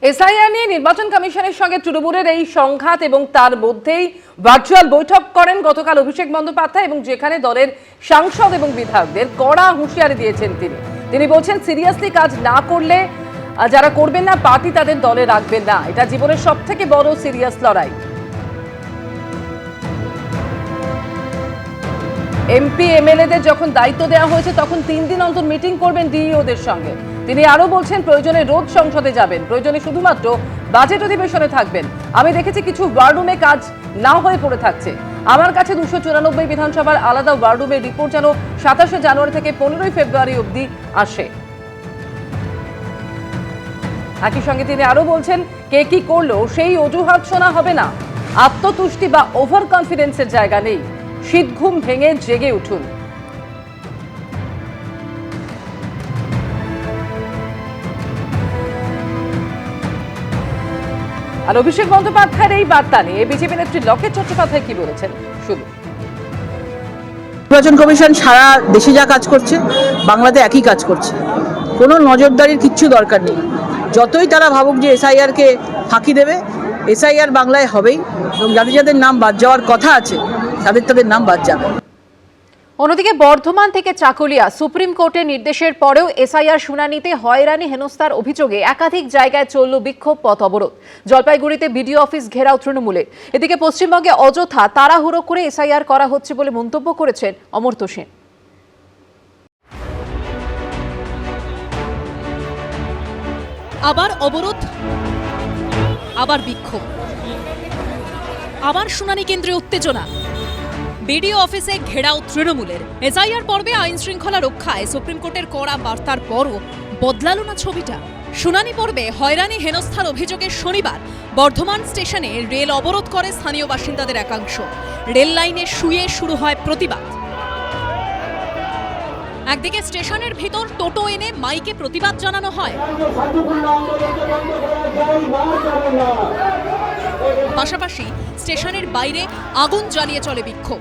SIR নিয়ে নির্বাচন কমিশনের সঙ্গে তৃণমূলের এই সংঘাত এবং তার মধ্যেই ভার্চুয়াল বৈঠক করেন গতকাল অভিষেক বন্দ্যোপাধ্যায় এবং যেখানে দলের সাংসদ এবং বিধায়কদের কড়া হুঁশিয়ারি দিয়েছেন তিনি বলছেন সিরিয়াসলি কাজ না করলে যারা করবেন না পার্টি তাদের দলে রাখবেন না। এটা জীবনের সবথেকে বড় সিরিয়াস লড়াই। এমপি এমএলএদের যখন দায়িত্ব দেওয়া হয়েছে তখন 3 দিন অন্তর মিটিং করবেন ডিইওদের সঙ্গে। তিনি আরো বলছেন প্রয়োজনে রোজ সংসদে যাবেন, প্রয়োজনে শুধুমাত্র বাজেট অধিবেশনে থাকবেন। আমি দেখেছি কিছু ওয়ার্ডরুমে কাজ না হয়ে পড়ে থাকছে। আমার কাছে 294 বিধানসভার আলাদা ওয়ার্ডরুমের রিপোর্ট যেন 27শে জানুয়ারি থেকে 15ই ফেব্রুয়ারি অবধি আসে। একই সঙ্গে তিনি আরো বলছেন কে কি করলো সেই অজুহাত শোনা হবে না। আত্মতুষ্টি বা ওভার কনফিডেন্সের জায়গা নেই। শীত ঘুম ভেঙে জেগে উঠুন। আর অভিষেক বন্দ্যোপাধ্যায়ের এই বার্তা নিয়ে বিজেপি নেত্রী লকেট চট্টোপাধ্যায় কি বলেছেন শুনুন। নির্বাচন কমিশন সারা দেশে যা কাজ করছে বাংলাতে একই কাজ করছে। কোনো নজরদারির কিচ্ছু দরকার নেই। যতই তারা ভাবুক যে এসআইআর কে ফাঁকি দেবে, এসআইআর বাংলায় হবেই এবং যাদের যাদের নাম বাদ যাওয়ার কথা আছে তাদের নাম বাদ যাবে। অন্যদিকে বর্ধমান থেকে চাকুলিয়া সুপ্রিম কোর্টের নির্দেশের পরেও এসআইআর শুনানিতে হয়রানি হেনস্থার অভিযোগে একাধিক জায়গায় চলল বিক্ষোভ, পথ অবরোধ। জলপাইগুড়িতে বিডিও অফিস ঘেরাও তৃণমূলের। এদিকে পশ্চিমবঙ্গে অযথা তাড়াহুড়ো করে এসআইআর করা হচ্ছে বলে মন্তব্য করেছেন অমর্ত্য সেন। আবার অবরোধ, আবার বিক্ষোভ, আবার শুনানি কেন্দ্রে উত্তেজনা। বিডিও অফিসে ঘেরাও তৃণমূলের। এসআইআর পর্বে আইন শৃঙ্খলা রক্ষায় সুপ্রিম কোর্টের কড়া বার্তার পরও বদলালো না ছবিটা। শুনানি পর্বে হয়রানি হেনস্থার অভিযোগে শনিবার বর্ধমান স্টেশনে রেল অবরোধ করে স্থানীয় বাসিন্দাদের একাংশ। রেল লাইনে শুয়ে শুরু হয় প্রতিবাদ। একদিকে স্টেশনের ভিতর টোটো এনে মাইকে প্রতিবাদ জানানো হয়, পাশাপাশি স্টেশনের বাইরে আগুন জ্বালিয়ে চলে বিক্ষোভ।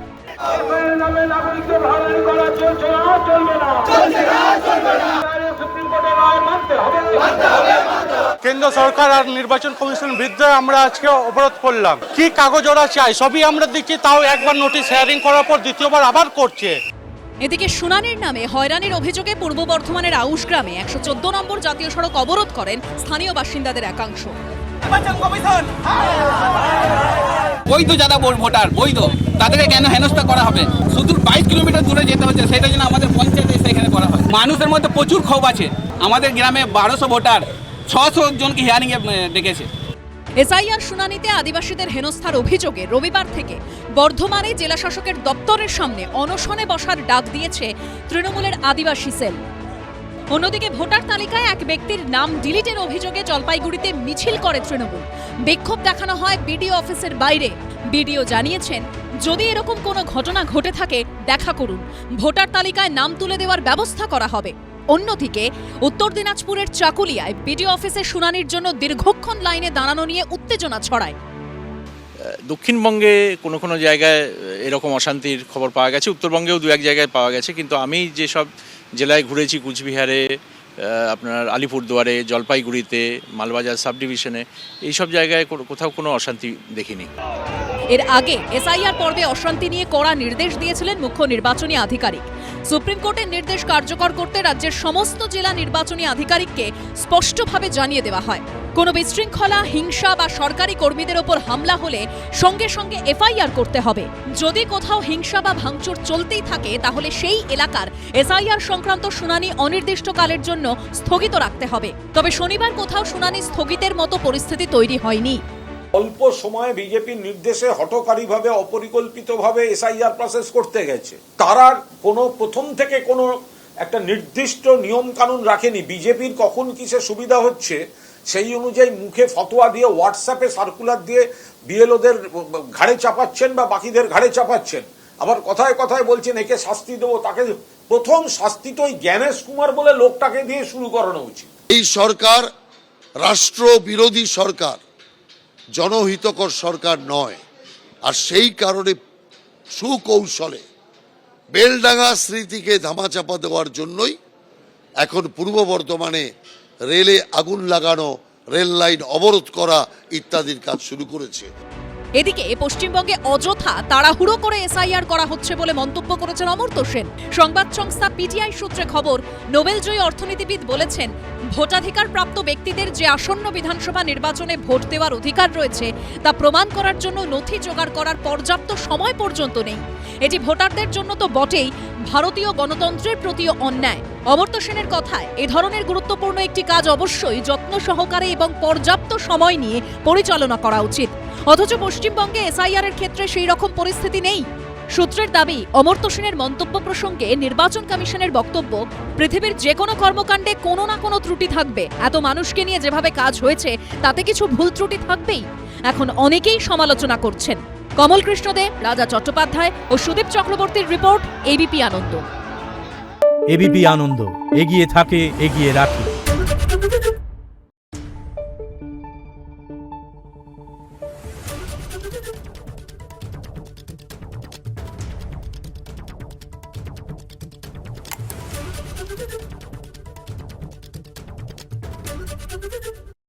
কেন্দ্র সরকার আর নির্বাচন কমিশন বিরুদ্ধে আমরা আজকে অবরোধ করলাম। কি কাগজ ওরা চাই সবই আমরা দিচ্ছি, তাও একবার নোটিশ হেয়ারিং করার পর দ্বিতীয়বার আবার করছে। এদিকে শুনানির নামে হয়রানির অভিযোগে পূর্ব বর্ধমানের আউশ গ্রামে 114 নম্বর জাতীয় সড়ক অবরোধ করেন স্থানীয় বাসিন্দাদের একাংশ। বৈধ যারা ভোটার বৈধ তাদেরকে কেন হেনস্থা করা হবে? শুধু 22 কিলোমিটার দূরে যেতে হচ্ছে, সেটা যেন আমাদের পঞ্চায়েতে সেখানে করা হয়। মানুষের মধ্যে প্রচুর ক্ষোভ আছে। আমাদের গ্রামে 1200 ভোটার 600 জনকে হিয়ারিং এ ডেকেছে। এসআইআর শুনানিতে আদিবাসীদের হেনস্থার অভিযোগে রবিবার থেকে বর্ধমানে জেলা শাসকের দপ্তরের সামনে অনশনে বসার ডাক দিয়েছে তৃণমূলের আদিবাসী সেল। অন্যদিকে ভোটার তালিকায় এক ব্যক্তির নাম ডিলিটের অভিযোগে জলপাইগুড়িতে মিছিল করে তৃণমূল। বিক্ষোভ দেখানো হয় বিডিও অফিসের বাইরে। বিডিও জানিয়েছেন যদি এরকম কোনো ঘটনা ঘটে থাকে দেখা করুন, ভোটার তালিকায় নাম তুলে দেওয়ার ব্যবস্থা করা হবে। অন্যদিকে উত্তর দিনাজপুরের চাকুলিয়ায় বিডিও অফিসে শুনানির জন্য দীর্ঘক্ষণ লাইনে দাঁড়ানো নিয়ে উত্তেজনা ছড়ায়। দক্ষিণবঙ্গে কোনো কোনো জায়গায় এরকম অশান্তির খবর পাওয়া গেছে, উত্তরবঙ্গেও 2-1 জায়গায় পাওয়া গেছে, কিন্তু আমি যেসব জেলায় ঘুরেছি, কুচবিহারে, আপনার আলিপুরদুয়ারে, জলপাইগুড়িতে, মালবাজার সাব ডিভিশনে, এইসব জায়গায় কোথাও কোনো অশান্তি দেখিনি। এর আগে এসআইআর পর্বে অশান্তি নিয়ে কড়া নির্দেশ দিয়েছিলেন মুখ্য নির্বাচনী আধিকারিক। সুপ্রিম কোর্টের নির্দেশ কার্যকর করতে রাজ্যের সমস্ত জেলা নির্বাচনী আধিকারিককে স্পষ্টভাবে জানিয়ে দেওয়া হয়, কোনো বিশৃঙ্খলা, হিংসা বা সরকারি কর্মীদের ওপর হামলা হলে সঙ্গে সঙ্গে এফআইআর করতে হবে। যদি কোথাও হিংসা বা ভাঙচুর চলতেই থাকে তাহলে সেই এলাকার এসআইআর সংক্রান্ত শুনানি অনির্দিষ্টকালের জন্য স্থগিত রাখতে হবে। তবে শনিবার কোথাও শুনানি স্থগিতের মতো পরিস্থিতি তৈরি হয়নি। অল্প সময়ে বিজেপির নির্দেশে হঠকারীভাবে অপরিকল্পিতভাবে এসআইআর প্রসেস করতে গেছে। তারা কোনো প্রথম থেকে কোনো একটা নির্দিষ্ট নিয়ম কানুন রাখেনি। বিজেপির কখন কিসে সুবিধা হচ্ছে সেই অনুযায়ী মুখে ফতোয়া দিয়ে, হোয়াটসঅ্যাপে সার্কুলার দিয়ে বিএলওদের ঘাড়ে চাপাচ্ছেন বা বাকিদের ঘাড়ে চাপাচ্ছেন। আবার কথায় কথায় বলছেন একে শাস্তি দেবো, তাকে প্রথম শাস্তি তো ওই জ্ঞানেশ কুমার বলে লোকটাকে দিয়ে শুরু করানো উচিত। এই সরকার রাষ্ট্র বিরোধী সরকার, জনহিতকর সরকার নয়। আর সেই কারণে সুকৌশলে বেলডাঙ্গা স্মৃতিকে ধামাচাপা দেওয়ার জন্যই এখন পূর্ব বর্ধমানে রেলে আগুন লাগানো, রেল লাইন অবরোধ করা ইত্যাদির কাজ শুরু করেছে। এদিকে পশ্চিমবঙ্গে অযথা তাড়াহুড়ো করে এসআইআর করা হচ্ছে বলে মন্তব্য করেছেন অমর্ত্য সেন। সংবাদ সংস্থা পিটিআই সূত্রে খবর, নোবেলজয়ী অর্থনীতিবিদ বলেছেন, ভোটাধিকার প্রাপ্ত ব্যক্তিদের যে আসন্ন বিধানসভা নির্বাচনে ভোট দেওয়ার অধিকার রয়েছে তা প্রমাণ করার জন্য নথি জোগাড় করার পর্যাপ্ত সময় পর্যন্ত নেই। এটি ভোটারদের জন্য তো বটেই, ভারতীয় গণতন্ত্রের প্রতিও অন্যায়। অমর্ত্য সেনের কথায়, এ ধরনের গুরুত্বপূর্ণ একটি কাজ অবশ্যই যত্ন সহকারে এবং পর্যাপ্ত সময় নিয়ে পরিচালনা করা উচিত। অথচ পশ্চিমবঙ্গে এসআইআর এর ক্ষেত্রে সেই রকম পরিস্থিতি নেই। সূত্রের দাবি, অমর্ত্য সেনের মন্তব্য প্রসঙ্গে নির্বাচন কমিশনের বক্তব্য, পৃথিবীর যে কোনো কর্মকাণ্ডে কোনো না কোনো ত্রুটি থাকবে। এত মানুষকে নিয়ে যেভাবে কাজ হয়েছে তাতে কিছু ভুল ত্রুটি থাকবেই। এখন অনেকেই সমালোচনা করছেন। কমল কৃষ্ণ দে, রাজা চট্টোপাধ্যায় ও সুদীপ চক্রবর্তীর রিপোর্ট, এবিপি আনন্দ। এবিপি আনন্দ, এগিয়ে থাকে, এগিয়ে রাখে।